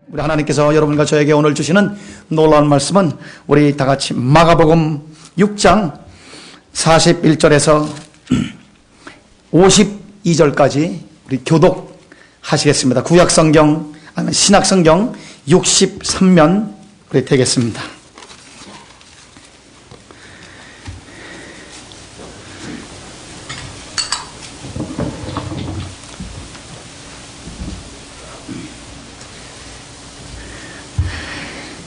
우리 하나님께서 여러분과 저에게 오늘 주시는 놀라운 말씀은 우리 다 같이 마가복음 6장 41절에서 52절까지 우리 교독하시겠습니다. 구약성경, 아니면 신약성경 63면 우리 되겠습니다.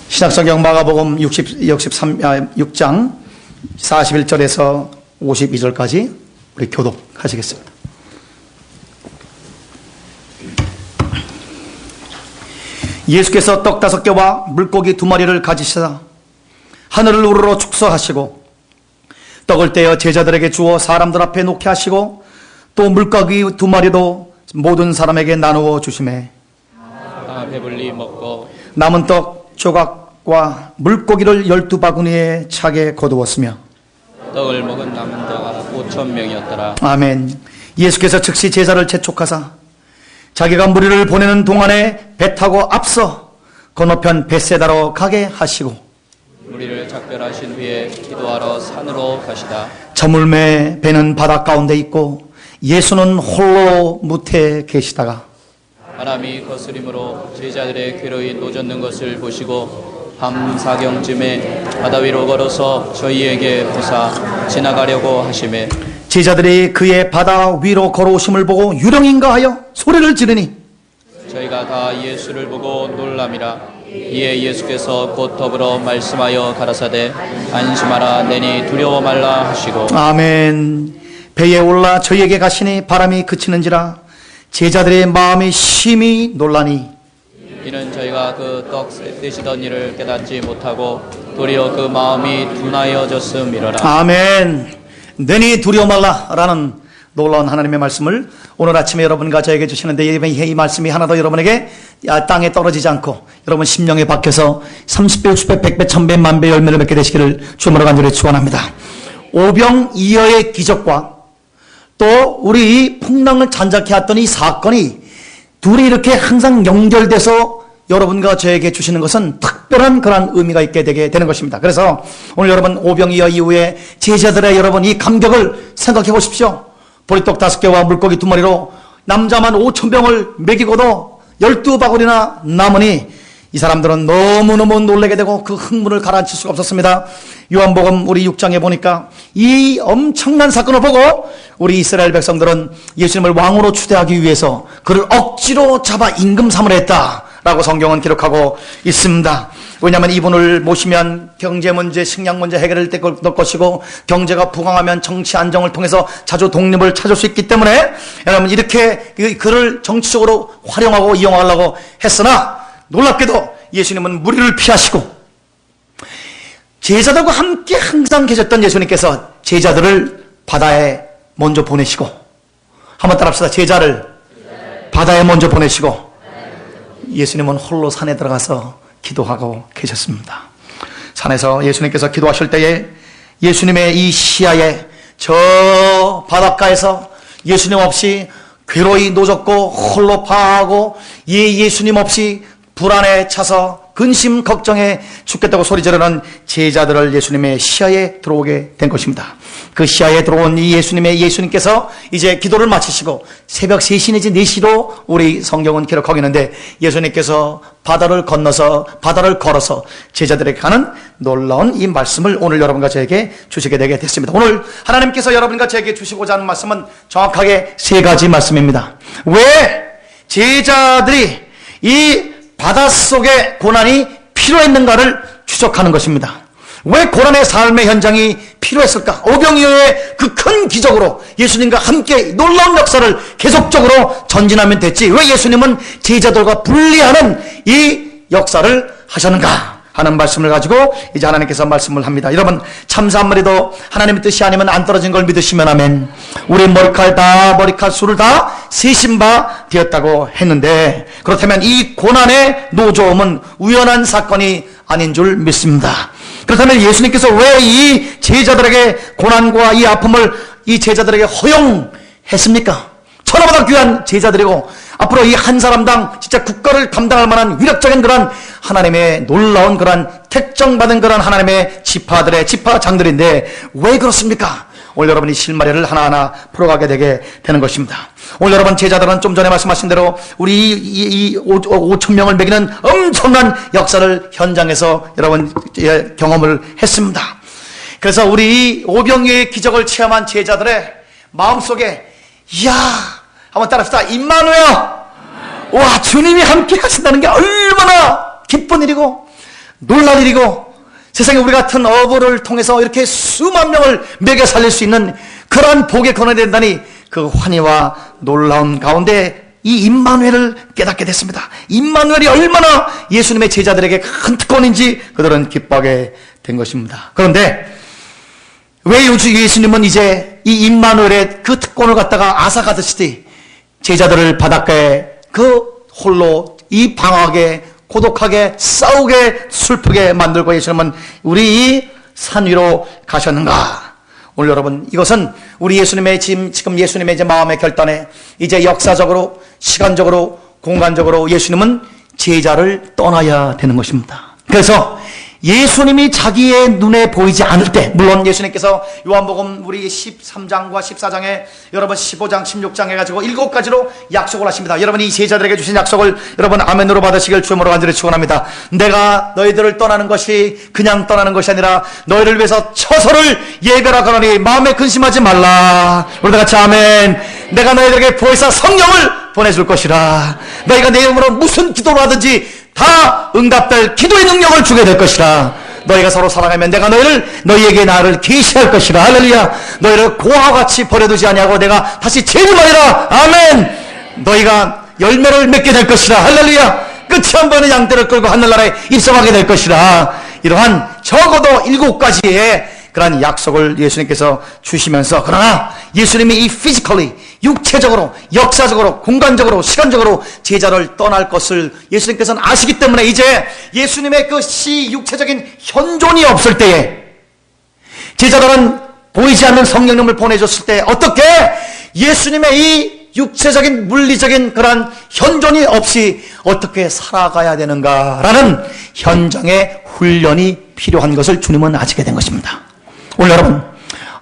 신약성경 마가복음 6장 41절에서 52절까지 우리 교독하시겠습니다. 예수께서 떡 5개와 물고기 2마리를 가지시사 하늘을 우러러 축사하시고 떡을 떼어 제자들에게 주어 사람들 앞에 놓게 하시고 또 물고기 2마리도 모든 사람에게 나누어 주시매 다 배불리 먹고 남은 떡 조각과 물고기를 12바구니에 차게 거두었으며 떡을 먹은 남은 자가 5,000명이었더라. 아멘. 예수께서 즉시 제자를 재촉하사 자기가 무리를 보내는 동안에 배 타고 앞서 건너편 벳세다로 가게 하시고 무리를 작별하신 후에 기도하러 산으로 가시다. 저물매 배는 바다 가운데 있고 예수는 홀로 무태에 계시다가 바람이 거스림으로 제자들의 괴로이 노젓는 것을 보시고 밤 4경쯤에 바다 위로 걸어서 저희에게 보사 지나가려고 하시매 제자들이 그의 바다 위로 걸어오심을 보고 유령인가 하여 소리를 지르니 저희가 다 예수를 보고 놀람이라. 이에 예수께서 곧 더불어 말씀하여 가라사대 안심하라 내니 두려워 말라 하시고 아멘. 배에 올라 저희에게 가시니 바람이 그치는지라 제자들의 마음이 심히 놀라니 이는 저희가 그 떡 떼시던 일을 깨닫지 못하고 도리어 그 마음이 둔하여졌음이로라. 아멘. 내니 두려워 말라라는 놀라운 하나님의 말씀을 오늘 아침에 여러분과 저에게 주시는데 이 말씀이 하나도 여러분에게 땅에 떨어지지 않고 여러분 심령에 박혀서 30배, 60배, 100배, 1000배, 만배 열매를 맺게 되시기를 주님으로 간절히 축원합니다. 오병이어의 기적과 또 우리 풍랑을 잔작해 왔던 이 사건이 둘이 이렇게 항상 연결돼서 여러분과 저에게 주시는 것은 특별한 그런 의미가 있게 되게 되는 것입니다. 그래서 오늘 여러분 오병이어 이후에 제자들의 여러분 이 감격을 생각해 보십시오. 보리떡 5개와 물고기 2마리로 남자만 5,000병을 먹이고도 12바구니나 남으니 이 사람들은 너무너무 놀라게 되고 그 흥분을 가라앉힐 수가 없었습니다. 요한복음 우리 6장에 보니까 이 엄청난 사건을 보고 우리 이스라엘 백성들은 예수님을 왕으로 추대하기 위해서 그를 억지로 잡아 임금 삼으려 했다라고 성경은 기록하고 있습니다. 왜냐하면 이분을 모시면 경제 문제, 식량 문제 해결될 것이고 경제가 부강하면 정치 안정을 통해서 자주 독립을 찾을 수 있기 때문에 여러분 이렇게 그를 정치적으로 활용하고 이용하려고 했으나 놀랍게도 예수님은 무리를 피하시고 제자들과 함께 항상 계셨던 예수님께서 제자들을 바다에 먼저 보내시고 한번 따라합시다. 제자를 바다에 먼저 보내시고 예수님은 홀로 산에 들어가서 기도하고 계셨습니다. 산에서 예수님께서 기도하실 때에 예수님의 이 시야에 저 바닷가에서 예수님 없이 괴로이 노젓고 홀로 파하고 예수님 없이 불안에 차서 근심 걱정에 죽겠다고 소리 지르는 제자들을 예수님의 시야에 들어오게 된 것입니다. 그 시야에 들어온 이 예수님께서 이제 기도를 마치시고 새벽 3시 내지 4시로 우리 성경은 기록하고 있는데 예수님께서 바다를 건너서 바다를 걸어서 제자들에게 가는 놀라운 이 말씀을 오늘 여러분과 저에게 주시게 되게 됐습니다. 오늘 하나님께서 여러분과 저에게 주시고자 하는 말씀은 정확하게 3가지 말씀입니다. 왜 제자들이 이 바닷속의 고난이 필요했는가를 추적하는 것입니다. 왜 고난의 삶의 현장이 필요했을까? 오병이어의 그 큰 기적으로 예수님과 함께 놀라운 역사를 계속적으로 전진하면 됐지 왜 예수님은 제자들과 분리하는 이 역사를 하셨는가 하는 말씀을 가지고 이제 하나님께서 말씀을 합니다. 여러분 참새 한 마리도 하나님의 뜻이 아니면 안 떨어진 걸 믿으시면 아멘. 우리 머리칼 수를 다 세신 바 되었다고 했는데 그렇다면 이 고난의 노조음은 우연한 사건이 아닌 줄 믿습니다. 그렇다면 예수님께서 왜 이 제자들에게 고난과 이 아픔을 이 제자들에게 허용했습니까? 천하보다 귀한 제자들이고 앞으로 이 한 사람당 진짜 국가를 감당할 만한 위력적인 그런 하나님의 놀라운 그런 택정받은 그런 하나님의 지파들의 지파장들인데 왜 그렇습니까? 오늘 여러분이 실마리를 하나하나 풀어가게 되게 되는 것입니다. 오늘 여러분 제자들은 좀 전에 말씀하신 대로 우리 이 5천 명을 먹이는 엄청난 역사를 현장에서 여러분 경험을 했습니다. 그래서 우리 오병이어의 기적을 체험한 제자들의 마음속에 이야 한번 따라합시다. 임마누엘, 와 주님이 함께 하신다는 게 얼마나 기쁜 일이고 놀랄 일이고 세상에 우리 같은 어부를 통해서 이렇게 수만 명을 먹여 살릴 수 있는 그러한 복의 권한이 된다니 그 환희와 놀라운 가운데 이 임마누엘을 깨닫게 됐습니다. 임마누엘이 얼마나 예수님의 제자들에게 큰 특권인지 그들은 기뻐하게 된 것입니다. 그런데 왜 예수님은 이제 이 임마누엘의 그 특권을 갖다가 앗아가듯이 제자들을 바닷가에 그 홀로 이 방황하게 고독하게 싸우게 슬프게 만들고 예수님은 우리 이 산 위로 가셨는가? 오늘 여러분 이것은 우리 예수님의 지금 예수님의 이제 마음의 결단에 이제 역사적으로 시간적으로 공간적으로 예수님은 제자를 떠나야 되는 것입니다. 그래서 예수님이 자기의 눈에 보이지 않을 때, 물론 예수님께서 요한복음 우리 13장과 14장에 여러분 15장 16장 해가지고 7가지로 약속을 하십니다. 여러분이 이 제자들에게 주신 약속을 여러분 아멘으로 받으시길 주님으로 간절히 축원합니다. 내가 너희들을 떠나는 것이 그냥 떠나는 것이 아니라 너희를 위해서 처소를 예배하거니 마음에 근심하지 말라. 우리 다 같이 아멘. 내가 너희들에게 보혜사 성령을 보내줄 것이라. 너희가 내 이름으로 무슨 기도를 하든지 다 응답될 기도의 능력을 주게 될 것이라. 너희가 서로 사랑하면 내가 너희에게 나를 계시할 것이라. 할렐루야. 너희를 고아와 같이 버려두지 아니하고 내가 다시 재림하리라. 아멘. 너희가 열매를 맺게 될 것이라. 할렐루야. 끝이 한 번의 양떼를 끌고 하늘나라에 입성하게 될 것이라. 이러한 적어도 7가지의 그러한 약속을 예수님께서 주시면서, 그러나 예수님이 이 physically 육체적으로 역사적으로 공간적으로 시간적으로 제자를 떠날 것을 예수님께서는 아시기 때문에 이제 예수님의 그 육체적인 현존이 없을 때에 제자들은 보이지 않는 성령님을 보내줬을 때 어떻게 예수님의 이 육체적인 물리적인 그런 현존이 없이 어떻게 살아가야 되는가라는 현장의 훈련이 필요한 것을 주님은 아시게 된 것입니다. 오늘 여러분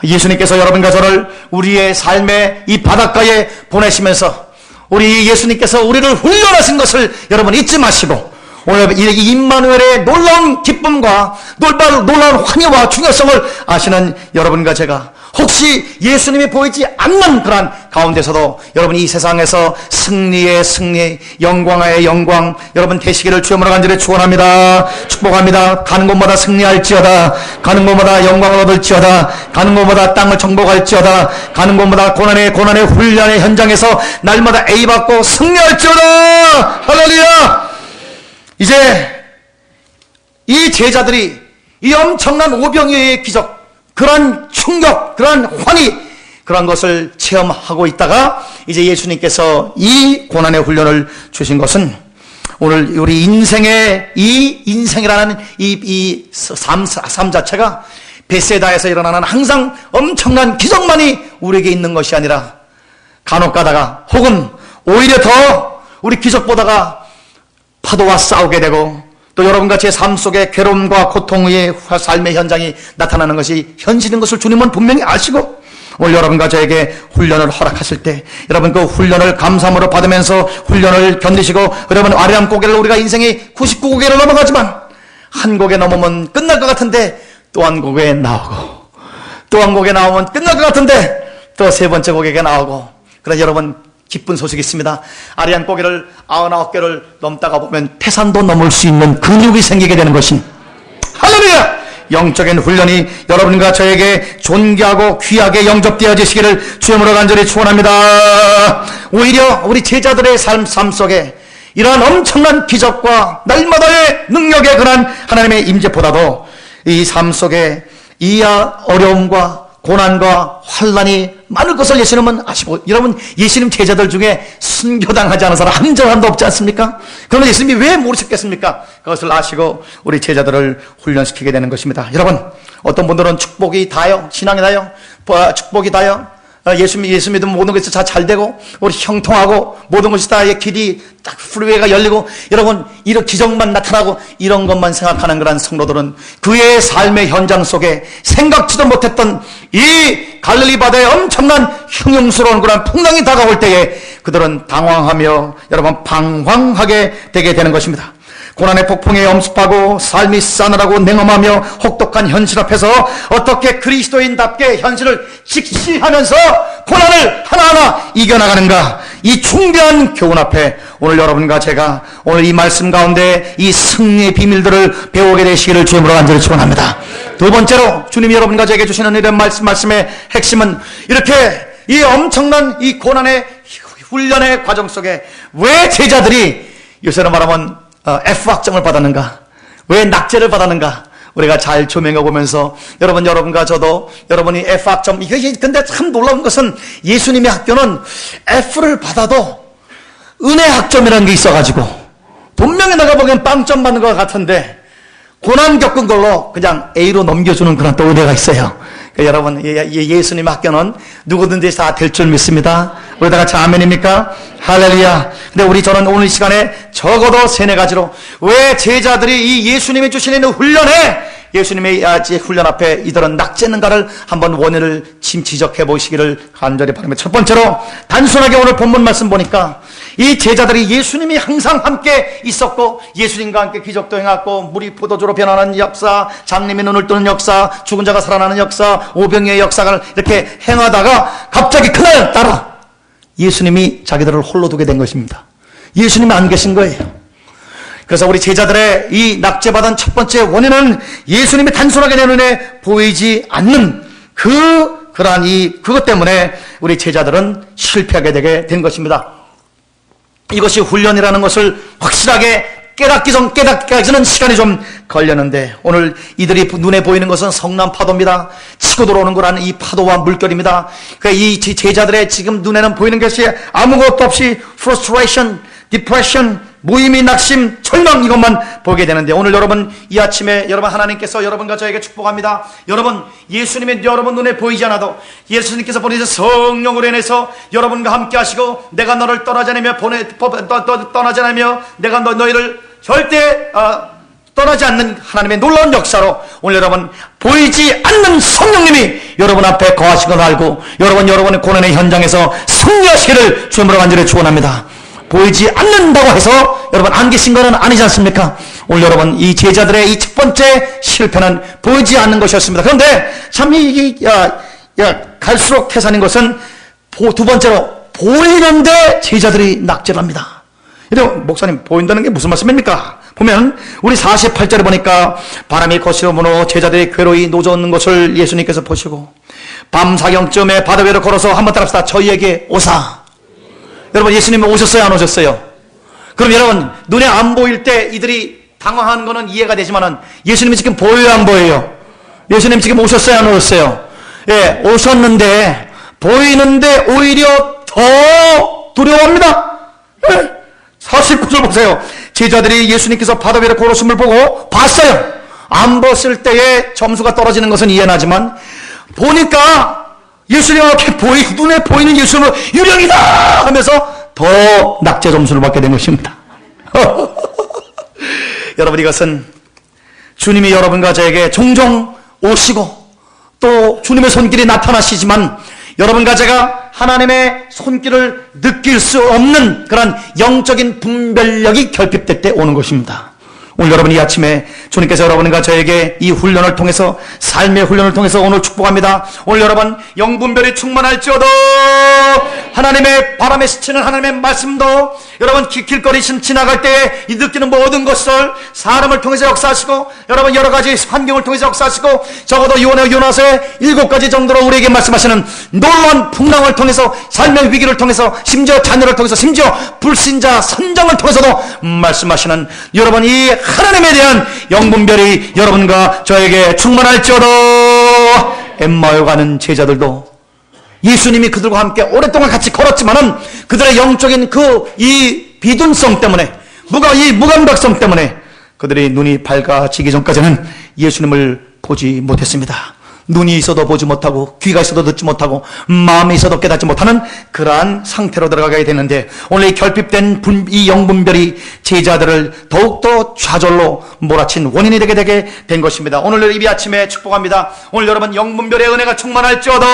예수님께서 여러분과 저를 우리의 삶의 이 바닷가에 보내시면서 우리 예수님께서 우리를 훈련하신 것을 여러분 잊지 마시고 오늘 이 임마누엘의 놀라운 기쁨과 놀라운 환희와 중요성을 아시는 여러분과 제가 혹시 예수님이 보이지 않는 그런 가운데서도 여러분 이 세상에서 승리의 승리, 영광의 영광 여러분 되시기를 주님으로 간절히 축원합니다. 축복합니다. 가는 곳마다 승리할지어다. 가는 곳마다 영광을 얻을지어다. 가는 곳마다 땅을 정복할지어다. 가는 곳마다 고난의 훈련의 현장에서 날마다 A받고 승리할지어다. 할렐루야. 이제 이 제자들이 이 엄청난 오병이어의 기적, 그러한 충격, 그러한 환희, 그러한 것을 체험하고 있다가 이제 예수님께서 이 고난의 훈련을 주신 것은 오늘 우리 인생의 이 인생이라는 이 삶 자체가 베세다에서 일어나는 항상 엄청난 기적만이 우리에게 있는 것이 아니라 간혹 가다가 혹은 오히려 더 우리 기적보다가 파도와 싸우게 되고 또 여러분과 제 삶 속에 괴로움과 고통의 삶의 현장이 나타나는 것이 현실인 것을 주님은 분명히 아시고 오늘 여러분과 저에게 훈련을 허락하실 때 여러분 그 훈련을 감사함으로 받으면서 훈련을 견디시고 여러분 아리랑 고개를 우리가 인생이 99고개를 넘어가지만 한 고개 넘으면 끝날 것 같은데 또 한 고개 나오고 또 한 고개 나오면 끝날 것 같은데 또 세 번째 고개가 나오고 그래서 여러분 기쁜 소식이 있습니다. 아리안 고개를 99개를 넘다가 보면 태산도 넘을 수 있는 근육이 생기게 되는 것인 할렐루야. 영적인 훈련이 여러분과 저에게 존귀하고 귀하게 영접되어지시기를 주님으로 간절히 축원합니다. 오히려 우리 제자들의 삶 속에 이러한 엄청난 기적과 날마다의 능력의 그런 하나님의 임재보다도 이 삶 속에 이 어려움과 고난과 환난이 많을 것을 예수님은 아시고 여러분 예수님 제자들 중에 순교당하지 않은 사람 한 사람도 없지 않습니까? 그러면 예수님이 왜 모르셨겠습니까? 그것을 아시고 우리 제자들을 훈련시키게 되는 것입니다. 여러분 어떤 분들은 축복이 다요, 신앙이 다요, 축복이 다요, 예수 믿으면 모든 것이 다 잘 되고 우리 형통하고 모든 것이 다 길이 딱 프리웨이가 열리고 여러분 이런 기적만 나타나고 이런 것만 생각하는 그런 성도들은 그의 삶의 현장 속에 생각지도 못했던 이 갈릴리 바다의 엄청난 흉흉스러운 그런 풍랑이 다가올 때에 그들은 당황하며 여러분 방황하게 되게 되는 것입니다. 고난의 폭풍에 엄습하고 삶이 싸늘하고 냉엄하며 혹독한 현실 앞에서 어떻게 그리스도인답게 현실을 직시하면서 고난을 하나하나 이겨나가는가, 이 중대한 교훈 앞에 오늘 여러분과 제가 오늘 이 말씀 가운데 이 승리의 비밀들을 배우게 되시기를 주님으로 간절히 축원합니다. 두 번째로 주님이 여러분과 제게 주시는 이런 말씀의 핵심은 이렇게 이 엄청난 이 고난의 훈련의 과정 속에 왜 제자들이 요새로 말하면 F학점을 받았는가, 왜 낙제를 받았는가, 우리가 잘 조명해 보면서 여러분과 저도 여러분이 F학점, 이게 근데 참 놀라운 것은 예수님의 학교는 F를 받아도 은혜학점이라는 게 있어가지고 분명히 내가 보기엔 빵점 받는 것 같은데 고난 겪은 걸로 그냥 A로 넘겨주는 그런 또 은혜가 있어요. 그러니까 여러분, 예수님 학교는 누구든지 다 될 줄 믿습니다. 우리 다 같이 아멘입니까? 할렐루야. 근데 저는 오늘 이 시간에 적어도 3-4가지로 왜 제자들이 이 예수님이 주시는 훈련에, 예수님의 훈련 앞에 이들은 낙제했는가를 한번 원인을 지적해 보시기를 간절히 바랍니다. 첫 번째로 단순하게 오늘 본문 말씀 보니까 이 제자들이 예수님이 항상 함께 있었고 예수님과 함께 기적도 행했고 물이 포도주로 변하는 역사, 장님이 눈을 뜨는 역사, 죽은 자가 살아나는 역사, 오병이의 역사를 이렇게 행하다가 갑자기 그날 따라 예수님이 자기들을 홀로 두게 된 것입니다. 예수님이 안 계신 거예요. 그래서 우리 제자들의 이 낙제받은 첫 번째 원인은 예수님이 단순하게 내 눈에 보이지 않는 그것 때문에 우리 제자들은 실패하게 되게 된 것입니다. 이것이 훈련이라는 것을 확실하게 깨닫기까지는 시간이 좀 걸렸는데 오늘 이들이 눈에 보이는 것은 성난 파도입니다. 치고 들어오는 거라는 이 파도와 물결입니다. 그러니까 이 제자들의 지금 눈에는 보이는 것이 아무것도 없이 frustration, depression, 무의미, 낙심, 절망, 이것만 보게 되는데 오늘 여러분 이 아침에 여러분 하나님께서 여러분과 저에게 축복합니다. 여러분 예수님이 여러분 눈에 보이지 않아도 예수님께서 보내신 성령으로 인해서 여러분과 함께 하시고 내가 너를 떠나지 않으며 내가 너희를 절대 떠나지 않는 하나님의 놀라운 역사로 오늘 여러분 보이지 않는 성령님이 여러분 앞에 거하신 걸 알고 여러분의 고난의 현장에서 승리하시기를 주님으로 간절히 축원합니다. 보이지 않는다고 해서 여러분 안 계신 거는 아니지 않습니까? 오늘 여러분 이 제자들의 이 첫 번째 실패는 보이지 않는 것이었습니다. 그런데 참 갈수록 태산인 것은 두 번째로 보이는데 제자들이 낙제를 합니다. 목사님 보인다는 게 무슨 말씀입니까? 보면 우리 48절에 보니까 바람이 거칠어 불어 제자들이 괴로이 노젓는 것을 예수님께서 보시고 밤 사경쯤에 바다 위로 걸어서 한번 따라합시다. 저희에게 오사. 여러분 예수님이 오셨어요 안 오셨어요? 그럼 여러분 눈에 안 보일 때 이들이 당황하는 거는 이해가 되지만은 예수님이 지금 보여요 안 보여요? 예수님 지금 오셨어요 안 오셨어요? 예, 오셨는데 보이는데 오히려 더 두려워합니다. 예, 49절 보세요. 제자들이 예수님께서 바다 위로 걸으심을 보고 봤어요. 안 봤을 때에 점수가 떨어지는 것은 이해나지만 보니까 예수님 앞에 눈에 보이는 예수님은 유령이다 하면서 더 낙제 점수를 받게 된 것입니다. 여러분 이것은 주님이 여러분과 저에게 종종 오시고 또 주님의 손길이 나타나시지만 여러분과 제가 하나님의 손길을 느낄 수 없는 그런 영적인 분별력이 결핍될 때 오는 것입니다. 오늘 여러분 이 아침에 주님께서 여러분과 저에게 이 훈련을 통해서 삶의 훈련을 통해서 오늘 축복합니다. 오늘 여러분 영분별이 충만할지어다 하나님의 바람에 스치는 하나님의 말씀도 여러분 길거리 지나갈 때 이 느끼는 모든 것을 사람을 통해서 역사하시고 여러분 여러 가지 환경을 통해서 역사하시고 적어도 요나서의 7가지 정도로 우리에게 말씀하시는 놀라운 풍랑을 통해서 삶의 위기를 통해서 심지어 자녀를 통해서 심지어 불신자 선정을 통해서도 말씀하시는 여러분 이 하나님에 대한 영분별이 여러분과 저에게 충만할지어다. 엠마오 가는 제자들도 예수님이 그들과 함께 오랫동안 같이 걸었지만은 그들의 영적인 이 비둔성 때문에 이 무감각성 때문에 그들의 눈이 밝아지기 전까지는 예수님을 보지 못했습니다. 눈이 있어도 보지 못하고 귀가 있어도 듣지 못하고 마음이 있어도 깨닫지 못하는 그러한 상태로 들어가게 되는데, 오늘 이 결핍된 이 영분별이 제자들을 더욱더 좌절로 몰아친 원인이 되게 된 것입니다. 오늘 이 아침에 축복합니다. 오늘 여러분 영분별의 은혜가 충만할지어다.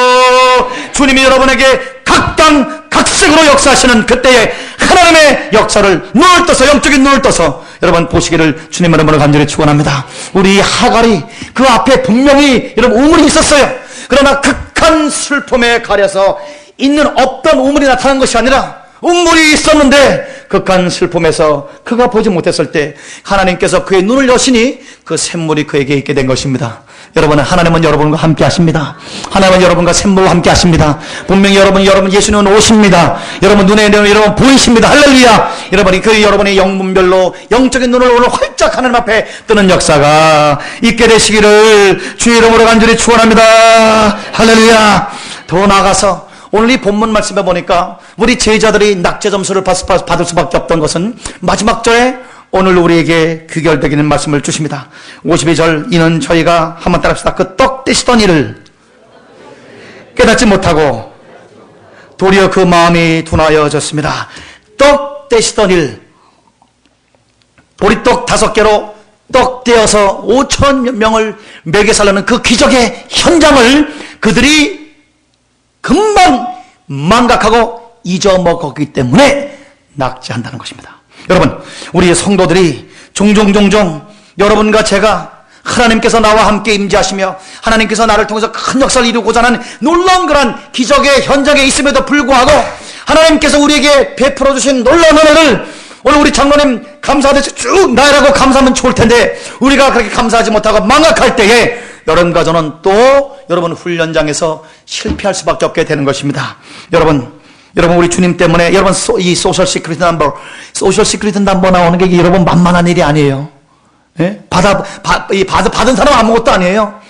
주님이 여러분에게 각당 각색으로 역사하시는 그때에 하나님의 역사를 눈을 떠서, 영적인 눈을 떠서 여러분 보시기를 주님 이름으로 간절히 축원합니다. 우리 하갈이 그 앞에 분명히 여러분 우물이 있었어요. 그러나 극한 슬픔에 가려서 있는 없던 우물이 나타난 것이 아니라 우물이 있었는데 극한 슬픔에서 그가 보지 못했을 때 하나님께서 그의 눈을 여시니 그 샘물이 그에게 있게 된 것입니다. 여러분, 하나님은 여러분과 함께 하십니다. 하나님은 여러분과 샘물과 함께 하십니다. 분명히 여러분 예수님은 오십니다. 여러분 눈에 여러분 보이십니다. 할렐루야. 여러분이 그 여러분의 영분별로 영적인 눈을 오늘 활짝 하나님 앞에 뜨는 역사가 있게 되시기를 주의 이름으로 간절히 축원합니다. 할렐루야. 더 나아가서 오늘 이 본문 말씀에 보니까 우리 제자들이 낙제 점수를 받을 수밖에 없던 것은 마지막 절에 오늘 우리에게 귀결되기는 말씀을 주십니다. 52절, 이는 저희가 한번 따라합시다. 그 떡 떼시던 일을 깨닫지 못하고 도리어 그 마음이 둔하여졌습니다. 떡 떼시던 일, 보리떡 5개로 떡 떼어서 5천 명을 먹여 살려는 그 기적의 현장을 그들이 금방 망각하고 잊어먹었기 때문에 낙제한다는 것입니다. 여러분, 우리 성도들이 종종 여러분과 제가 하나님께서 나와 함께 임재하시며 하나님께서 나를 통해서 큰 역사를 이루고자 하는 놀라운 그런 기적의 현장에 있음에도 불구하고 하나님께서 우리에게 베풀어 주신 놀라운 은혜를 오늘 우리 장로님 감사하듯이 쭉 나열하고 감사하면 좋을 텐데 우리가 그렇게 감사하지 못하고 망각할 때에 여러분과 저는 또 여러분 훈련장에서 실패할 수밖에 없게 되는 것입니다. 여러분 우리 주님 때문에 여러분 이 소셜 시크릿 넘버 나오는 게 여러분 만만한 일이 아니에요. 예? 받은 사람 아무것도 아니에요.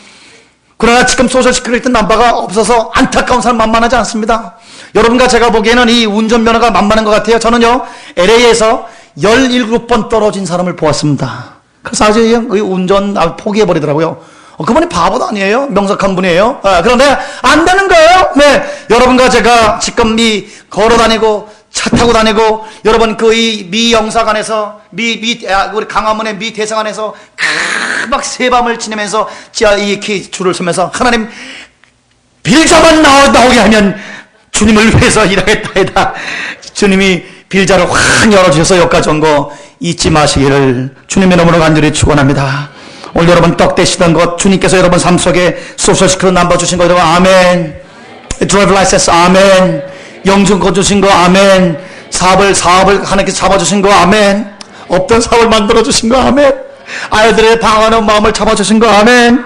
그러나 지금 소셜 시크릿 넘버가 없어서 안타까운 사람 만만하지 않습니다. 여러분과 제가 보기에는 이 운전면허가 만만한 것 같아요. 저는요 LA에서 17번 떨어진 사람을 보았습니다. 그래서 아주 이 운전 포기해버리더라고요. 그분이 바보도 아니에요. 명석한 분이에요. 그런데 안 되는 거예요. 네, 여러분과 제가 지금 걸어 다니고 차 타고 다니고 여러분 그 이 미 영사관에서 우리 강화문의 미 대사관에서 막 새밤을 지내면서 이 줄을 서면서 하나님 빌자만 나오게 하면 주님을 위해서 일하겠다이다. 주님이 빌자를 확 열어주셔서 여기까지 온 거 잊지 마시기를 주님의 이름으로 간절히 축원합니다. 오늘 여러분 떡 떼시던 것 주님께서 여러분 삶 속에 소셜 시크릿 넘버 주신 거 여러분 아멘. 드라이브 라이센스 아멘. 영증권 주신 거 아멘. 사업을 하나님께서 잡아주신 거 아멘. 없던 사업을 만들어주신 거 아멘. 아이들의 방황하는 마음을 잡아주신 거 아멘.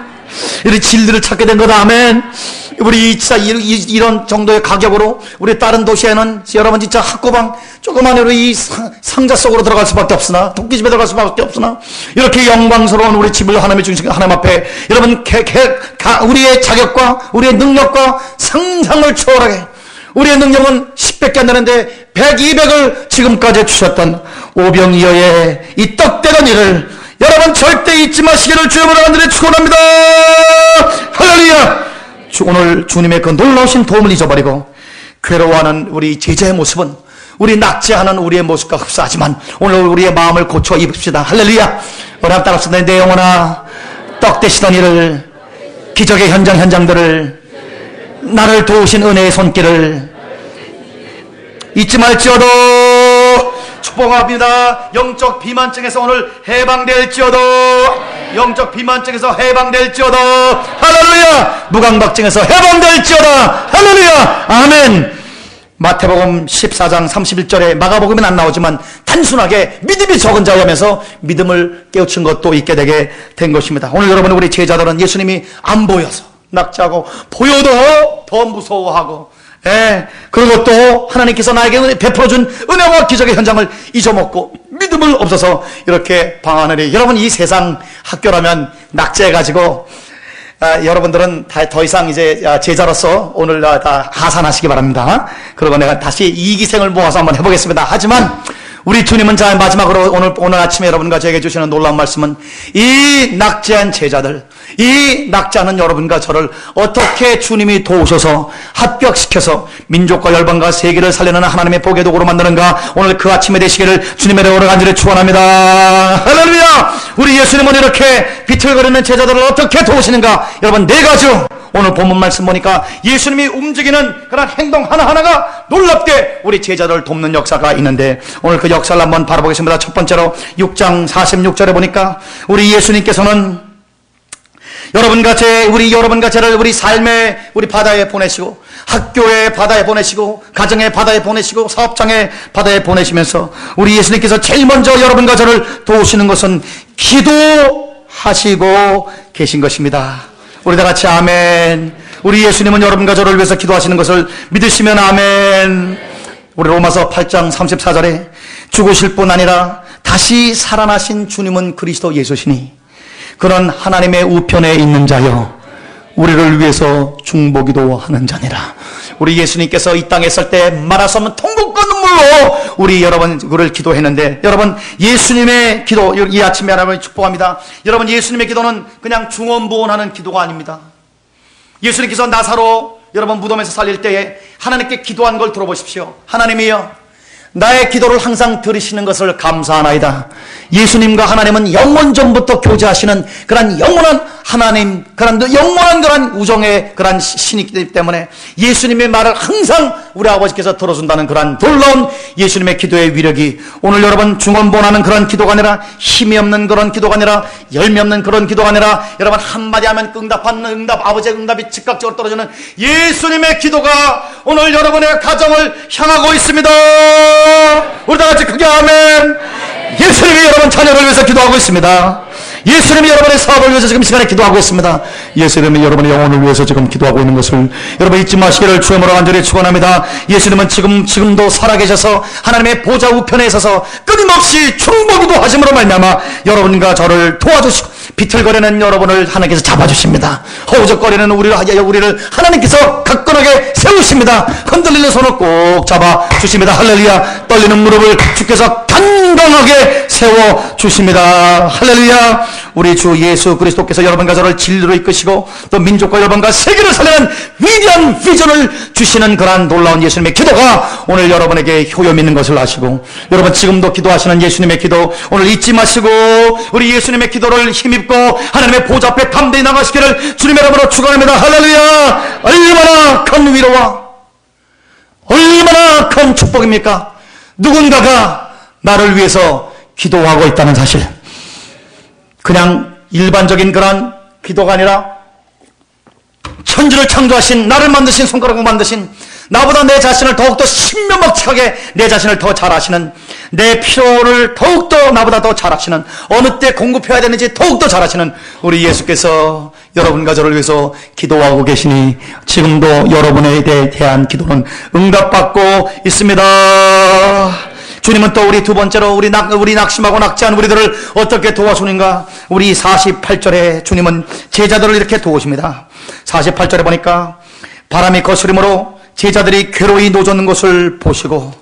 이런 진리를 찾게 된 거 아멘. 우리 진짜 이런 정도의 가격으로 우리 다른 도시에는 여러분 진짜 학고방 조그만 이 상자 속으로 들어갈 수밖에 없으나 도끼집에 들어갈 수밖에 없으나 이렇게 영광스러운 우리 집을 하나님의 주신 하나님 앞에 여러분 우리의 자격과 우리의 능력과 상상을 초월하게 우리의 능력은 10밖에 안 되는데 100, 200을 지금까지 주셨던 오병이어의 이 떡대던 일을 여러분 절대 잊지 마시기를 주님으로 간절히 축원합니다. 할렐루야. 오늘 주님의 그 놀라우신 도움을 잊어버리고 괴로워하는 우리 제자의 모습은 우리 낙제하는 우리의 모습과 흡사하지만 오늘 우리의 마음을 고쳐 입읍시다. 할렐루야. 우리 한번 따라합시다. 내 영혼아 떡 떼시던 일을 기적의 현장들을 나를 도우신 은혜의 손길을 잊지 말지어도 축복합니다. 영적 비만증에서 오늘 해방될지어도 영적 비만증에서 해방될지어다. 할렐루야. 무강박증에서 해방될지어다. 할렐루야. 아멘. 마태복음 14장 31절에 마가복음은 안 나오지만 단순하게 믿음이 적은 자라면서 믿음을 깨우친 것도 있게 되게 된 것입니다. 오늘 여러분 우리 제자들은 예수님이 안 보여서 낙제하고 보여도 더 무서워하고 그리고 또 하나님께서 나에게 베풀어준 은혜와 기적의 현장을 잊어먹고 믿음을 없어서 이렇게 방황하느니 여러분 이 세상 학교라면 낙제해가지고 여러분들은 더 이상 이제 제자로서 오늘 다 하산하시기 바랍니다. 그리고 내가 다시 이기생을 모아서 한번 해보겠습니다. 하지만 우리 주님은 자 마지막으로 오늘 아침에 여러분과 저에게 주시는 놀라운 말씀은 이 낙제한 제자들, 이 낙제하는 여러분과 저를 어떻게 주님이 도우셔서 합격시켜서 민족과 열방과 세계를 살려내는 하나님의 복의 도구로 만드는가, 오늘 그 아침에 되시기를 주님의 이름으로 간절히 축원합니다. 할렐루야. 우리 예수님은 이렇게 비틀거리는 제자들을 어떻게 도우시는가. 여러분, 네 가지로 오늘 본문 말씀 보니까 예수님이 움직이는 그런 행동 하나하나가 놀랍게 우리 제자들을 돕는 역사가 있는데, 오늘 그 역사를 한번 바라보겠습니다. 첫 번째로 6장 46절에 보니까 우리 예수님께서는 여러분과 저를 우리 삶의 우리 바다에 보내시고, 학교의 바다에 보내시고, 가정의 바다에 보내시고, 사업장의 바다에 보내시면서 우리 예수님께서 제일 먼저 여러분과 저를 도우시는 것은 기도하시고 계신 것입니다. 우리 다 같이 아멘. 우리 예수님은 여러분과 저를 위해서 기도하시는 것을 믿으시면 아멘. 우리 로마서 8장 34절에 죽으실 뿐 아니라 다시 살아나신 주님은 그리스도 예수시니 그런 하나님의 우편에 있는 자여 우리를 위해서 중보기도 하는 자니라. 우리 예수님께서 이 땅에 있을 때 말아서 없는 통곡과 눈물로 우리 여러분을 기도했는데, 여러분 예수님의 기도, 이 아침에 하나님을 축복합니다. 여러분 예수님의 기도는 그냥 중언부언하는 기도가 아닙니다. 예수님께서 나사로 여러분 무덤에서 살릴 때에 하나님께 기도한 걸 들어보십시오. 하나님이여, 나의 기도를 항상 들으시는 것을 감사하나이다. 예수님과 하나님은 영원 전부터 교제하시는 그런 영원한 하나님, 그런 영원한 그런 우정의 그런 신이기 때문에 예수님의 말을 항상 우리 아버지께서 들어준다는 그런 놀라운 예수님의 기도의 위력이 오늘 여러분 중언부언하는 그런 기도가 아니라, 힘이 없는 그런 기도가 아니라, 열매 없는 그런 기도가 아니라, 여러분 한마디 하면 응답하는 응답, 아버지의 응답이 즉각적으로 떨어지는 예수님의 기도가 오늘 여러분의 가정을 향하고 있습니다. 우리 다 같이 크게 아멘. 예수님이 여러분 자녀를 위해서 기도하고 있습니다. 예수님이 여러분의 사업을 위해서 지금 시간에 기도하고 있습니다. 예수님이 여러분의 영혼을 위해서 지금 기도하고 있는 것을 여러분 잊지 마시기를 주의 이름으로 간절히 축원합니다. 예수님은 지금도 살아계셔서 하나님의 보좌 우편에 있어서 끊임없이 중보기도 하심으로 말미암아 여러분과 저를 도와주시고 비틀거리는 여러분을 하나님께서 잡아주십니다. 허우적거리는 우리를 하나님께서 가끈하게 세우십니다. 흔들리는 손을 꼭 잡아주십니다. 할렐루야. 떨리는 무릎을 주께서 단단하게 세워주십니다. 할렐루야. 우리 주 예수 그리스도께서 여러분과 저를 진리로 이끄시고 또 민족과 여러분과 세계를 살리는 위대한 비전을 주시는 그러한 놀라운 예수님의 기도가 오늘 여러분에게 효염 있는 것을 아시고, 여러분 지금도 기도하시는 예수님의 기도 오늘 잊지 마시고 우리 예수님의 기도를 힘입고 하나님의 보좌 앞에 담대히 나가시기를 주님의 이름으로 축원합니다. 할렐루야. 얼마나 큰 위로와 얼마나 큰 축복입니까? 누군가가 나를 위해서 기도하고 있다는 사실, 그냥 일반적인 그런 기도가 아니라 천지를 창조하신, 나를 만드신, 손가락을 만드신, 나보다 내 자신을 더욱더 신명확하게 내 자신을 더 잘 아시는, 내 필요를 더욱더 나보다 더 잘 아시는, 어느 때 공급해야 되는지 더욱더 잘 아시는 우리 예수께서 여러분과 저를 위해서 기도하고 계시니 지금도 여러분에 대한 기도는 응답받고 있습니다. 주님은 또 우리 두 번째로 우리 낙심하고 낙제한 우리들을 어떻게 도와주는가? 우리 48절에 주님은 제자들을 이렇게 도우십니다. 48절에 보니까 바람이 거스림으로 제자들이 괴로이 노젓는 것을 보시고,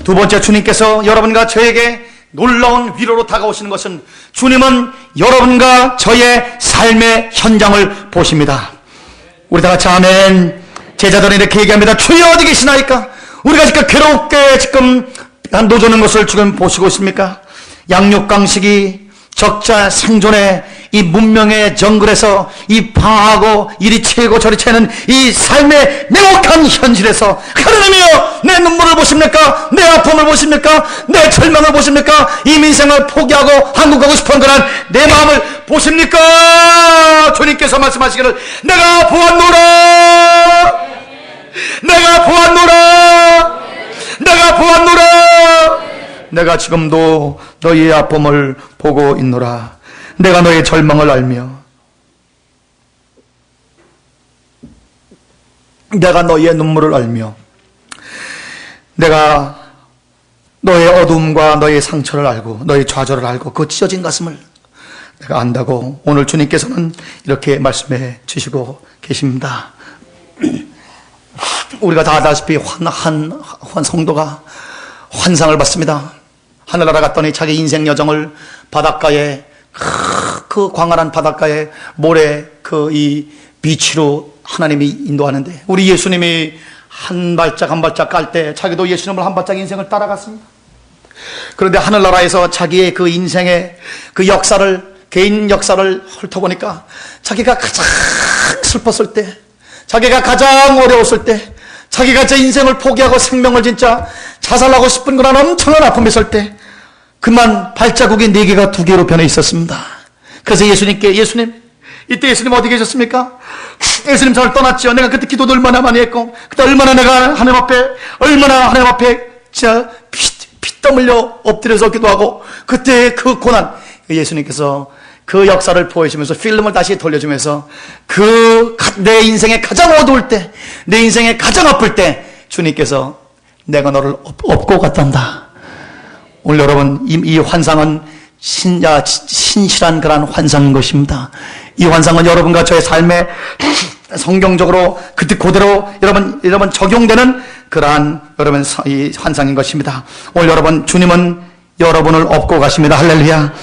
두 번째 주님께서 여러분과 저에게 놀라운 위로로 다가오시는 것은 주님은 여러분과 저의 삶의 현장을 보십니다. 우리 다 같이 아멘. 제자들은 이렇게 얘기합니다. 주여 어디 계시나이까? 우리가 지금 괴롭게 지금 노젓는 것을 지금 보시고 있습니까? 양육강식이 적자 생존의 이 문명의 정글에서 이 방하고 이리 채고 저리 채는 이 삶의 명확한 현실에서 하나님이여, 내 눈물을 보십니까? 내 아픔을 보십니까? 내 절망을 보십니까? 이 민생을 포기하고 한국 가고 싶은 그런 내 마음을 보십니까? 주님께서 말씀하시기를 내가 보았노라, 내가 보았노라, 내가 보았노라, 내가 지금도 너희의 아픔을 보고 있노라, 내가 너의 절망을 알며 내가 너희의 눈물을 알며 내가 너의 어둠과 너의 상처를 알고 너의 좌절을 알고 그 찢어진 가슴을 내가 안다고 오늘 주님께서는 이렇게 말씀해 주시고 계십니다. 우리가 다 아다시피 한 성도가 환상을 받습니다. 하늘나라 갔더니 자기 인생 여정을 바닷가에, 그 광활한 바닷가에 모래 이 비치로 하나님이 인도하는데, 우리 예수님이 한 발짝 한 발짝 깔 때 자기도 예수님을 한 발짝 인생을 따라갔습니다. 그런데 하늘나라에서 자기의 그 인생의 그 역사를, 개인 역사를 훑어보니까 자기가 가장 슬펐을 때, 자기가 가장 어려웠을 때, 자기가 제 인생을 포기하고 생명을 진짜 자살하고 싶은 그런 엄청난 아픔이 있을 때 그만 발자국이 4개가 2개로 변해 있었습니다. 그래서 예수님께, 예수님, 이때 예수님 어디 계셨습니까? 예수님 저를 떠났죠. 내가 그때 기도도 얼마나 많이 했고, 그때 얼마나 내가 하나님 앞에 진짜 피땀 흘려 엎드려서 기도하고, 그때 그 고난, 예수님께서 그 역사를 보여주면서 필름을 다시 돌려주면서 내 인생에 가장 어두울 때, 내 인생에 가장 아플 때 주님께서 내가 너를 업고 갔단다. 오늘 여러분, 이 환상은 신실한 그런 환상인 것입니다. 이 환상은 여러분과 저의 삶에 성경적으로 그대로 여러분 적용되는 그러한 여러분 이 환상인 것입니다. 오늘 여러분, 주님은 여러분을 업고 가십니다. 할렐루야.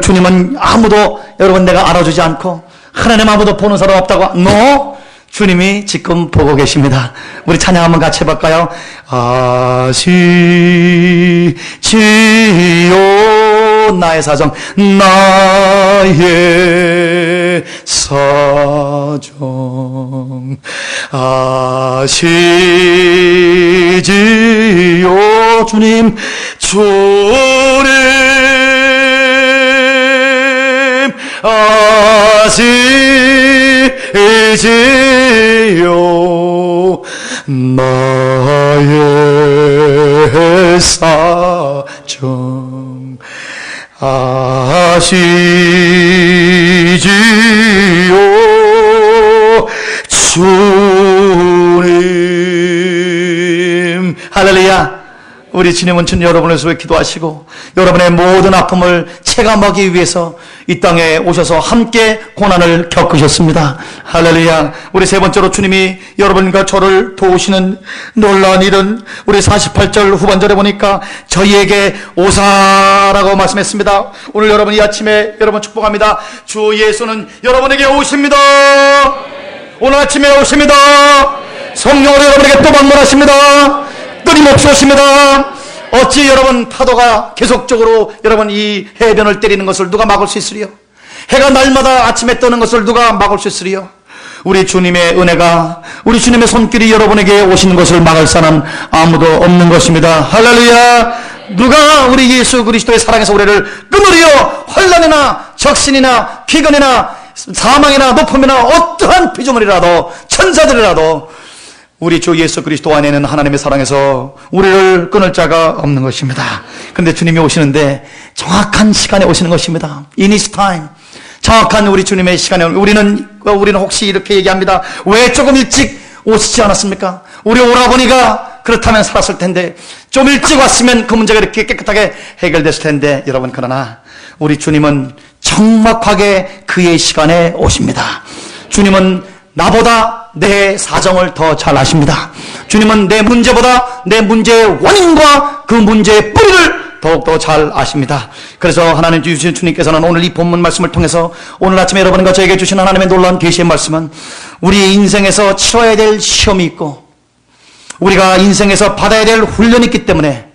주님은 아무도 여러분 내가 알아주지 않고, 하나님 아무도 보는 사람 없다고, no! 주님이 지금 보고 계십니다. 우리 찬양 한번 같이 해볼까요? 아시지요 나의 사정, 나의 사정 아시지요 주님 아시지요 나의 사정 아시지요 주님. 할렐루야. 우리 주님은 여러분을 위해 기도하시고 여러분의 모든 아픔을 체감하기 위해서 이 땅에 오셔서 함께 고난을 겪으셨습니다. 할렐루야. 우리 세 번째로 주님이 여러분과 저를 도우시는 놀라운 일은 우리 48절 후반절에 보니까 저희에게 오사라고 말씀했습니다. 오늘 여러분 이 아침에 여러분 축복합니다. 주 예수는 여러분에게 오십니다. 오늘 아침에 오십니다. 성령으로 여러분에게 또 방문하십니다. 끊임없이 오십니다. 어찌 여러분 파도가 계속적으로 여러분 이 해변을 때리는 것을 누가 막을 수 있으리요? 해가 날마다 아침에 뜨는 것을 누가 막을 수 있으리요? 우리 주님의 은혜가, 우리 주님의 손길이 여러분에게 오시는 것을 막을 사람 아무도 없는 것입니다. 할렐루야. 누가 우리 예수 그리스도의 사랑에서 우리를 끊으리요? 환난이나 적신이나 피곤이나 사망이나 높음이나 어떠한 피조물이라도 천사들이라도 우리 주 예수 그리스도 안에는 하나님의 사랑에서 우리를 끊을 자가 없는 것입니다. 그런데 주님이 오시는데 정확한 시간에 오시는 것입니다. In His time. 정확한 우리 주님의 시간에 우리는 혹시 이렇게 얘기합니다. 왜 조금 일찍 오시지 않았습니까? 우리 오라버니가 그렇다면 살았을 텐데, 좀 일찍 왔으면 그 문제가 이렇게 깨끗하게 해결됐을 텐데, 여러분, 그러나 우리 주님은 정확하게 그의 시간에 오십니다. 주님은 나보다 내 사정을 더 잘 아십니다. 주님은 내 문제보다 내 문제의 원인과 그 문제의 뿌리를 더욱더 잘 아십니다. 그래서 하나님 주신 주님께서는 오늘 이 본문 말씀을 통해서 오늘 아침에 여러분과 저에게 주신 하나님의 놀라운 계시의 말씀은 우리 인생에서 치러야 될 시험이 있고 우리가 인생에서 받아야 될 훈련이 있기 때문에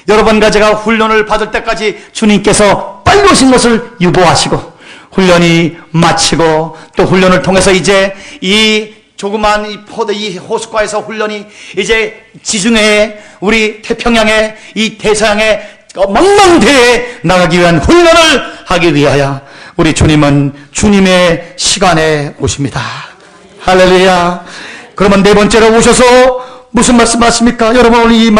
여러분과 제가 훈련을 받을 때까지 주님께서 빨리 오신 것을 유보하시고 훈련이 마치고 또 훈련을 통해서 이제 이 조그만 이 호숫가에서 훈련이 이제 지중해 우리 태평양에 이 대서양에 망망대해에 나가기 위한 훈련을 하기 위하여 우리 주님은 주님의 시간에 오십니다. 할렐루야. 그러면 네 번째로 오셔서 무슨 말씀 하십니까? 여러분 오늘 이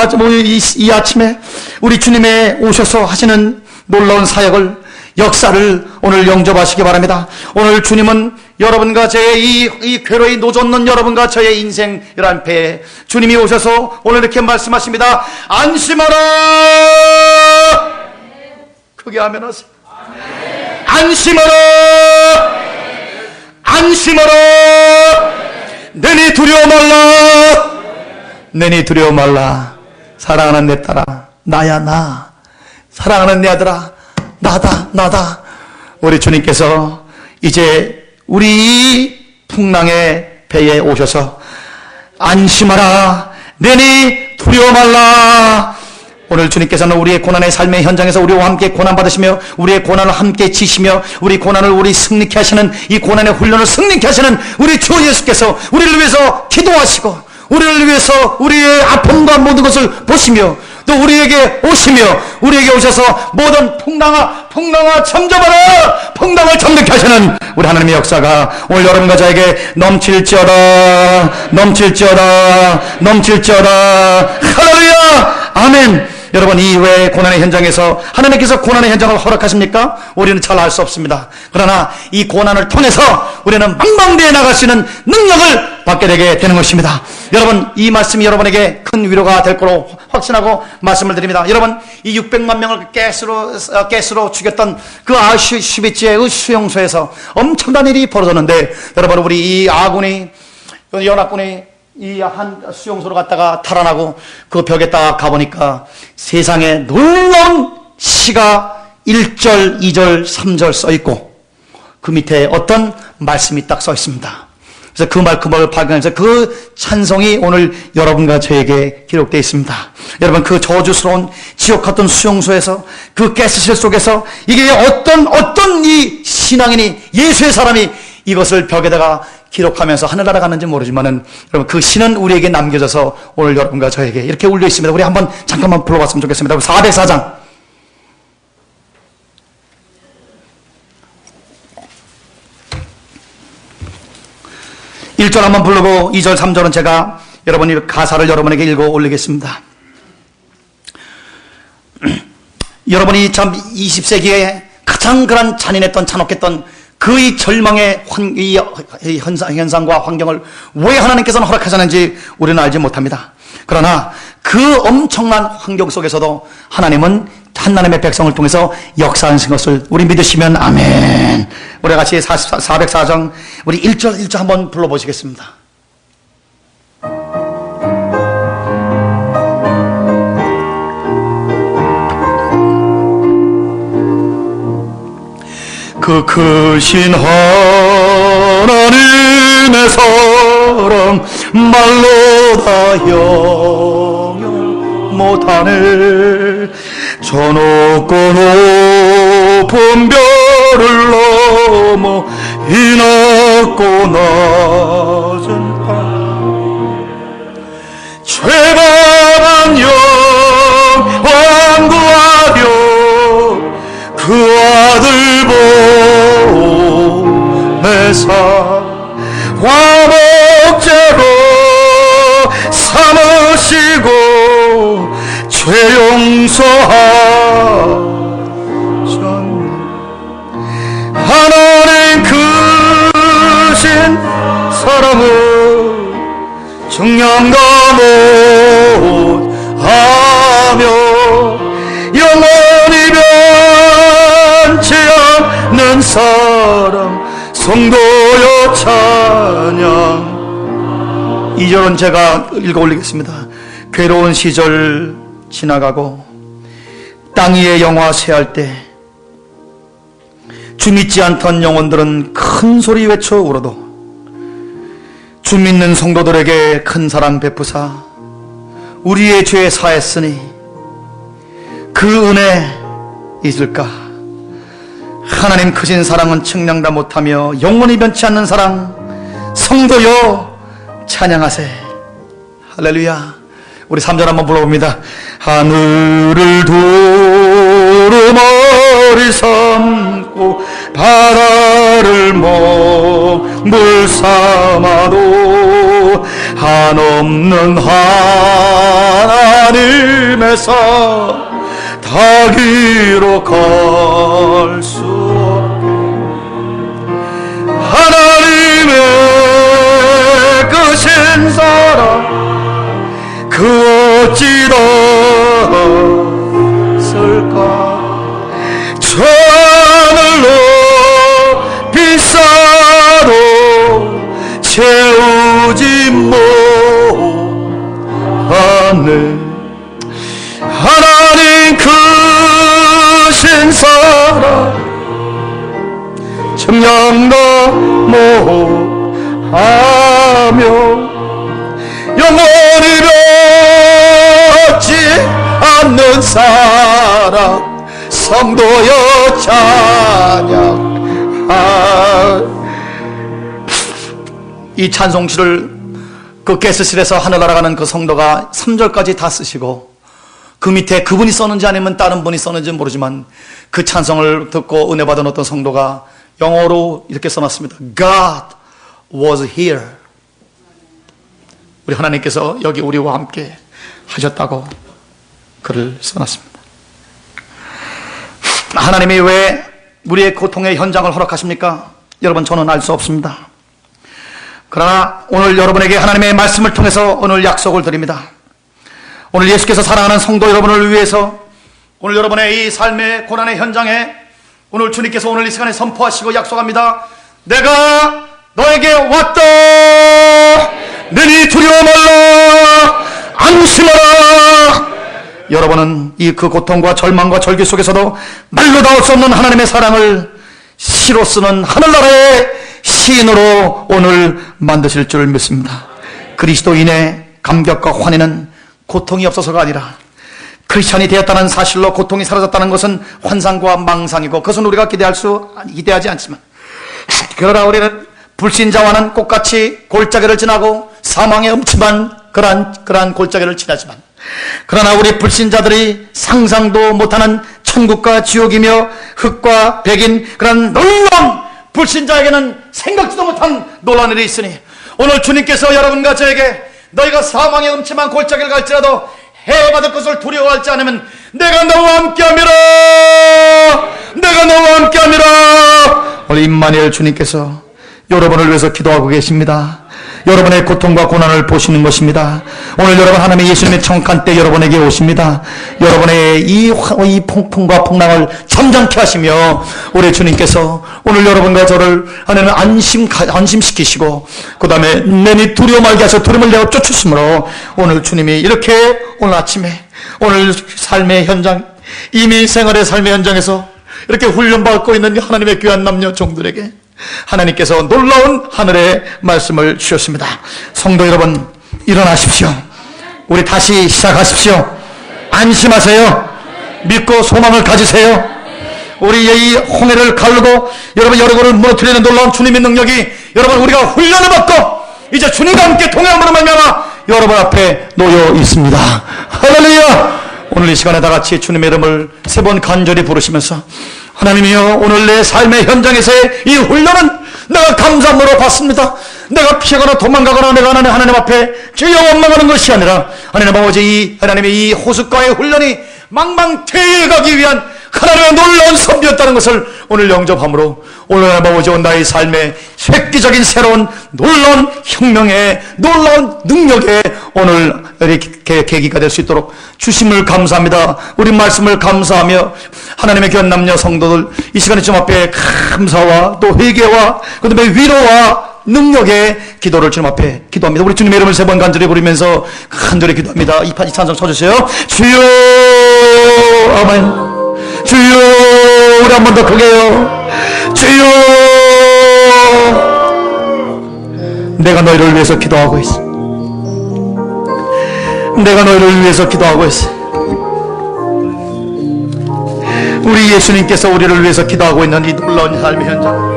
아침에 우리 주님의 오셔서 하시는 놀라운 사역을 역사를 오늘 영접하시기 바랍니다. 오늘 주님은 여러분과 저의 이 괴로이 노젓는 여러분과 저의 인생이란 배에 주님이 오셔서 오늘 이렇게 말씀하십니다. 안심하라. 크게 아멘 하세요. 안심하라. 안심하라. 내니 두려워 말라. 내니 두려워 말라. 사랑하는 내 딸아, 나야 나. 사랑하는 내 아들아, 나다. 우리 주님께서 이제 우리 풍랑의 배에 오셔서 안심하라, 내니 두려워 말라. 오늘 주님께서는 우리의 고난의 삶의 현장에서 우리와 함께 고난받으시며 우리의 고난을 함께 지시며 우리 고난을 우리 승리케 하시는, 이 고난의 훈련을 승리케 하시는 우리 주 예수께서 우리를 위해서 기도하시고 우리를 위해서 우리의 아픔과 모든 것을 보시며 또 우리에게 오시며 우리에게 오셔서 모든 풍랑아 잠잠하라, 풍랑을 잠들게 하시는 우리 하나님의 역사가 오늘 여러분과 저에게 넘칠지어다. 할렐루야, 아멘. 여러분, 이외의 고난의 현장에서 하나님께서 고난의 현장을 허락하십니까? 우리는 잘 알 수 없습니다. 그러나 이 고난을 통해서 우리는 망망대해 나갈 수 있는 능력을 받게 되게 되는 것입니다. 여러분, 이 말씀이 여러분에게 큰 위로가 될 거로 확신하고 말씀을 드립니다. 여러분, 이 600만 명을 가스로 죽였던 그 아우슈비츠의 수용소에서 엄청난 일이 벌어졌는데, 여러분, 우리 이 연합군이 이 한 수용소로 갔다가 탈환하고 그 벽에 딱 가보니까 세상에 놀라운 시가 1절, 2절, 3절 써있고 그 밑에 어떤 말씀이 딱 써있습니다. 그래서 그 말씀을 발견해서 그 찬송이 오늘 여러분과 저에게 기록되어 있습니다. 여러분, 그 저주스러운 지옥 같은 수용소에서 그 가스실 속에서 이게 어떤 이 신앙인이, 예수의 사람이 이것을 벽에다가 기록하면서 하늘나라 갔는지 모르지만은 여러분, 그 신은 우리에게 남겨져서 오늘 여러분과 저에게 이렇게 울려 있습니다. 우리 한번 잠깐만 불러봤으면 좋겠습니다. 404장. (1절) 한번 부르고 2절, 3절은 제가 여러분이 가사를 여러분에게 읽어 올리겠습니다. 여러분이 참 20세기에 가장 그런 잔인했던 그의 절망의 현상과 환경을 왜 하나님께서는 허락하셨는지 우리는 알지 못합니다. 그러나 그 엄청난 환경 속에서도 하나님은 하나님의 백성을 통해서 역사하신 것을 우리 믿으시면 아멘. 우리 같이 404장 우리 1절 한번 불러보시겠습니다. 그 크신 하나님의 사랑 말로 다 형용 못하네. 저 높고 높은 별을 넘어 이 낮고 낮은 밤 죄바한 영왕 구하려 그 아들 보내사 화목제로 삼으시고 죄 용서하셨네. 하나님 크신 사랑을 정령과 못하며 영원히 변치 않는 사랑 성도여 찬양. 2절은 제가 읽어 올리겠습니다. 괴로운 시절 지나가고 땅 위에 영화 쇠할 때 주 믿지 않던 영혼들은 큰 소리 외쳐 울어도 주 믿는 성도들에게 큰 사랑 베푸사 우리의 죄 사했으니 그 은혜 잊을까. 하나님 크신 사랑은 측량다 못하며 영원히 변치 않는 사랑 성도여 찬양하세. 할렐루야. 우리 3절 한번 불러봅니다. 하늘을 두루마리 삼고 바다를 먹물 삼아도 한없는 하나님의 사 닿기로 갈 수 없게 하나님의 크신 사랑 그 어찌 닿을까. 저 하늘로 비싸도 채우지 못하네. 하나님 평양 넘어하며 영원히 변치 않는 사랑 성도여 찬양하. 이 찬송시를 그 게스실에서 하늘나라 가는 그 성도가 3절까지 다 쓰시고, 그 밑에 그분이 썼는지 아니면 다른 분이 썼는지 모르지만 그 찬송을 듣고 은혜 받은 어떤 성도가 영어로 이렇게 써놨습니다. God was here. 우리 하나님께서 여기 우리와 함께 하셨다고 글을 써놨습니다. 하나님이 왜 우리의 고통의 현장을 허락하십니까? 여러분, 저는 알 수 없습니다. 그러나 오늘 여러분에게 하나님의 말씀을 통해서 오늘 약속을 드립니다. 오늘 예수께서 사랑하는 성도 여러분을 위해서 오늘 여러분의 이 삶의 고난의 현장에 오늘 주님께서 오늘 이 시간에 선포하시고 약속합니다. 내가 너에게 왔다. 너희 두려워 말라. 안심하라. 여러분은 이 그 고통과 절망과 절규 속에서도 말로 닿을 수 없는 하나님의 사랑을 시로 쓰는 하늘나라의 시인으로 오늘 만드실 줄 믿습니다. 그리스도인의 감격과 환희는 고통이 없어서가 아니라 크리스찬이 되었다는 사실로 고통이 사라졌다는 것은 환상과 망상이고, 그것은 우리가 기대하지 않지만, 그러나 우리는 불신자와는 똑같이 골짜기를 지나고 사망의 음침한 그러한 골짜기를 지나지만, 그러나 우리 불신자들이 상상도 못하는 천국과 지옥이며 흙과 백인 그런 놀라운, 불신자에게는 생각지도 못한 놀라운 일이 있으니 오늘 주님께서 여러분과 저에게 너희가 사망의 음침한 골짜기를 갈지라도 해받을 것을 두려워하지 않으면 내가 너와 함께함이라. 내가 너와 함께함이라. 우리 임마누엘 주님께서 여러분을 위해서 기도하고 계십니다. 여러분의 고통과 고난을 보시는 것입니다. 오늘 여러분 하나님의 예수님의 청한 때 여러분에게 오십니다. 여러분의 이 폭풍과 풍랑을 잠잠케 하시며 우리 주님께서 오늘 여러분과 저를 하나님 안심시키시고, 그 다음에 내니 두려워 말게 하셔 두려움을 내어 쫓으심으로 오늘 주님이 이렇게 오늘 아침에 오늘 삶의 현장, 이미 생활의 삶의 현장에서 이렇게 훈련받고 있는 하나님의 귀한 남녀 종들에게 하나님께서 놀라운 하늘의 말씀을 주셨습니다. 성도 여러분, 일어나십시오. 우리 다시 시작하십시오. 안심하세요. 믿고 소망을 가지세요. 우리의 이 홍해를 가르고 여러분 여러분을 무너뜨리는 놀라운 주님의 능력이 여러분 우리가 훈련을 받고 이제 주님과 함께 동행함으로 말미암아 여러분 앞에 놓여 있습니다. 할렐루야. 오늘 이 시간에 다 같이 주님의 이름을 3번 간절히 부르시면서, 하나님이여, 오늘 내 삶의 현장에서의 이 훈련은 내가 감사함으로 받습니다. 내가 피하거나 도망가거나 내가 하나님 앞에 주여 원망하는 것이 아니라 하나님 아버지, 이 하나님의 이 호숫가의 훈련이 망망대해에 가기 위한 하나님의 놀라운 선비였다는 것을 오늘 영접함으로 오늘 하나님 아버지 나의 삶의 획기적인 새로운 놀라운 혁명의 놀라운 능력의 오늘 이렇게 계기가 될 수 있도록 주심을 감사합니다. 우리 말씀을 감사하며 하나님의 귀한 남녀 성도들 이 시간에 좀 앞에 감사와 또 회개와 그 다음에 위로와 능력의 기도를 주님 앞에 기도합니다. 우리 주님의 이름을 3번 간절히 부르면서 간절히 기도합니다. 이 찬송 쳐주세요. 주여. 아멘. 주여. 우리 한 번 더 크게요. 주여. 내가 너희를 위해서 기도하고 있어. 내가 너희를 위해서 기도하고 있어. 우리 예수님께서 우리를 위해서 기도하고 있는 이 놀라운 삶의 현장,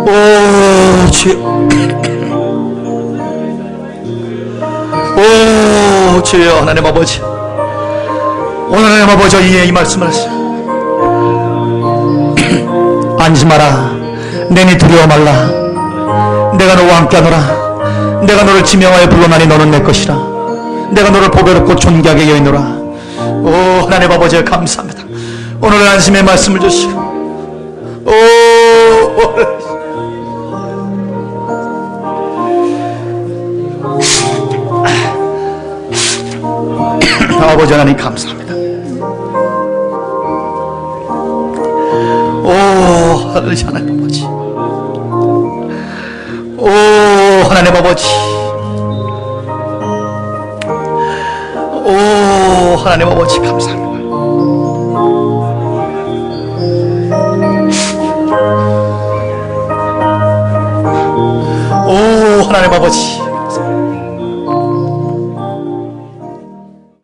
오 주여, 오 주여. 하나님 아버지, 오늘 하나님 아버지 이 말씀을 안심하라. 내니 두려워 말라. 내가 너와 함께하노라. 내가 너를 지명하여 불러나니 너는 내 것이라. 내가 너를 보배롭고 존귀하게 여기노라. 오 하나님 아버지 감사합니다. 오늘 안심의 말씀을 주시고, 아버지 하나님 감사합니다. 오 하나님 아버지, 하나님 아버지, 오 하나님 아버지 감사합니다. 오 하나님 아버지 감사합니다.